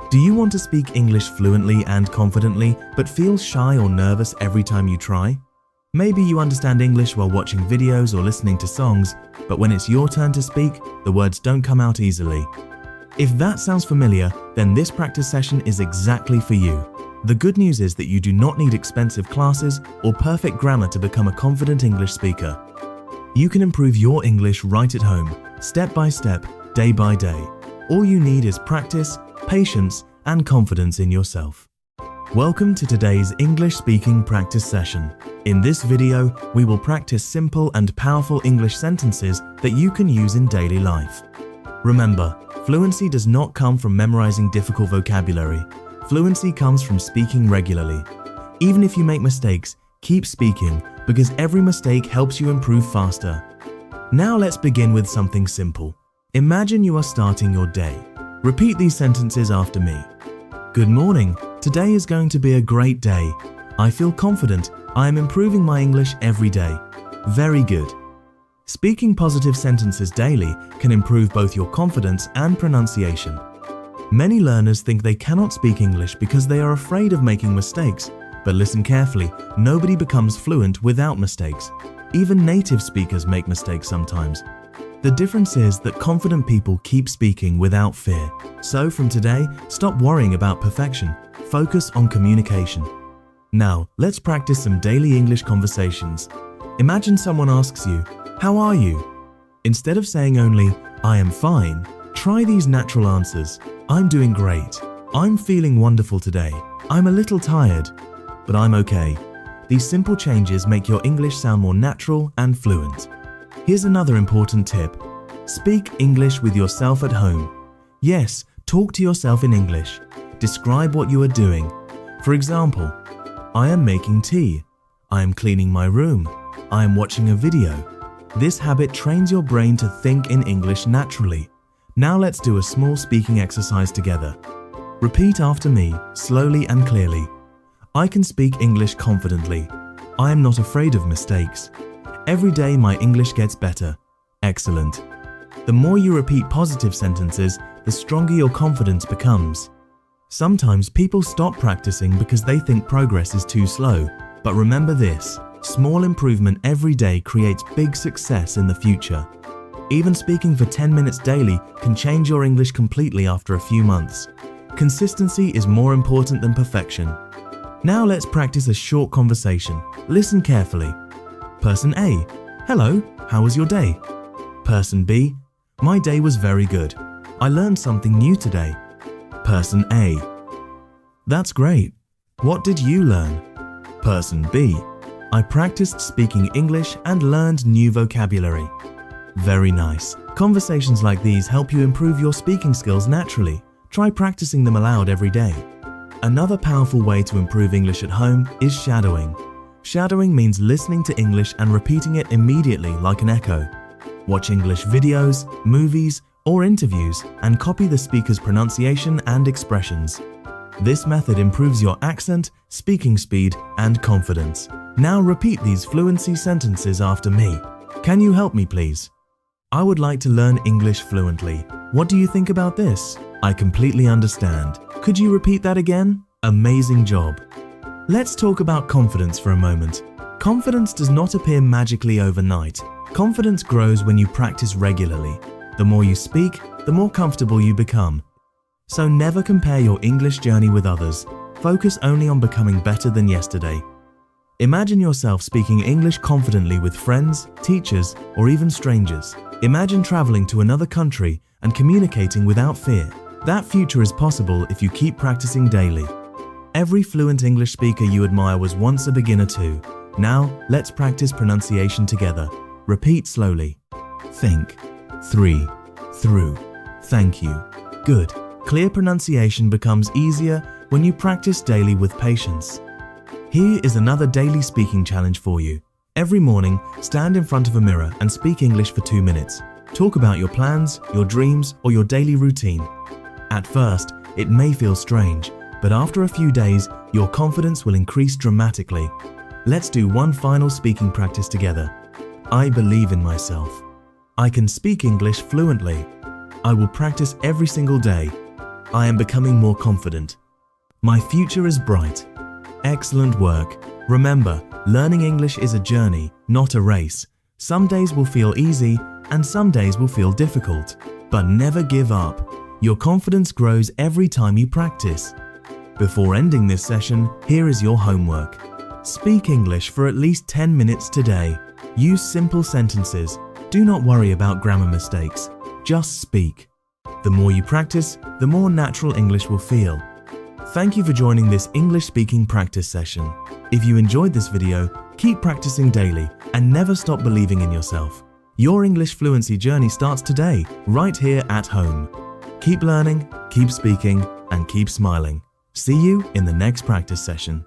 Do you want to speak English fluently and confidently, but feel shy or nervous every time you try? Maybe you understand English while watching videos or listening to songs, but when it's your turn to speak, the words don't come out easily. If that sounds familiar, then this practice session is exactly for you. The good news is that you do not need expensive classes or perfect grammar to become a confident English speaker. You can improve your English right at home, step by step, day by day. All you need is practice, patience, and confidence in yourself. Welcome to today's English speaking practice session. In this video, we will practice simple and powerful English sentences that you can use in daily life. Remember, fluency does not come from memorizing difficult vocabulary. Fluency comes from speaking regularly. Even if you make mistakes, keep speaking because every mistake helps you improve faster. Now let's begin with something simple. Imagine you are starting your day. Repeat these sentences after me. Good morning. Today is going to be a great day. I feel confident. I am improving my English every day. Very good. Speaking positive sentences daily can improve both your confidence and pronunciation. Many learners think they cannot speak English because they are afraid of making mistakes. But listen carefully, nobody becomes fluent without mistakes. Even native speakers make mistakes sometimes. The difference is that confident people keep speaking without fear. So from today, stop worrying about perfection. Focus on communication. Now, let's practice some daily English conversations. Imagine someone asks you, "How are you?" Instead of saying only, "I am fine," try these natural answers. "I'm doing great. I'm feeling wonderful today. I'm a little tired, but I'm okay." These simple changes make your English sound more natural and fluent. Here's another important tip. Speak English with yourself at home. Yes, talk to yourself in English. Describe what you are doing. For example, I am making tea. I am cleaning my room. I am watching a video. This habit trains your brain to think in English naturally. Now let's do a small speaking exercise together. Repeat after me, slowly and clearly. I can speak English confidently. I am not afraid of mistakes. Every day my English gets better. Excellent. The more you repeat positive sentences, the stronger your confidence becomes. Sometimes people stop practicing because they think progress is too slow. But remember this, small improvement every day creates big success in the future. Even speaking for 10 minutes daily can change your English completely after a few months. Consistency is more important than perfection. Now let's practice a short conversation. Listen carefully. Person A, "Hello, how was your day?" Person B, "My day was very good. I learned something new today." Person A, "That's great. What did you learn?" Person B, "I practiced speaking English and learned new vocabulary." Very nice. Conversations like these help you improve your speaking skills naturally. Try practicing them aloud every day. Another powerful way to improve English at home is shadowing. Shadowing means listening to English and repeating it immediately like an echo. Watch English videos, movies, or interviews and copy the speaker's pronunciation and expressions. This method improves your accent, speaking speed, and confidence. Now repeat these fluency sentences after me. Can you help me, please? I would like to learn English fluently. What do you think about this? I completely understand. Could you repeat that again? Amazing job. Let's talk about confidence for a moment. Confidence does not appear magically overnight. Confidence grows when you practice regularly. The more you speak, the more comfortable you become. So never compare your English journey with others. Focus only on becoming better than yesterday. Imagine yourself speaking English confidently with friends, teachers, or even strangers. Imagine traveling to another country and communicating without fear. That future is possible if you keep practicing daily. Every fluent English speaker you admire was once a beginner too. Now, let's practice pronunciation together. Repeat slowly. Think. 3. Through. Thank you. Good. Clear pronunciation becomes easier when you practice daily with patience. Here is another daily speaking challenge for you. Every morning, stand in front of a mirror and speak English for 2 minutes. Talk about your plans, your dreams, or your daily routine. At first, it may feel strange, but after a few days, your confidence will increase dramatically. Let's do one final speaking practice together. I believe in myself. I can speak English fluently. I will practice every single day. I am becoming more confident. My future is bright. Excellent work. Remember, learning English is a journey, not a race. Some days will feel easy and some days will feel difficult. But never give up. Your confidence grows every time you practice. Before ending this session, here is your homework. Speak English for at least 10 minutes today. Use simple sentences. Do not worry about grammar mistakes. Just speak. The more you practice, the more natural English will feel. Thank you for joining this English speaking practice session. If you enjoyed this video, keep practicing daily and never stop believing in yourself. Your English fluency journey starts today, right here at home. Keep learning, keep speaking, and keep smiling. See you in the next practice session.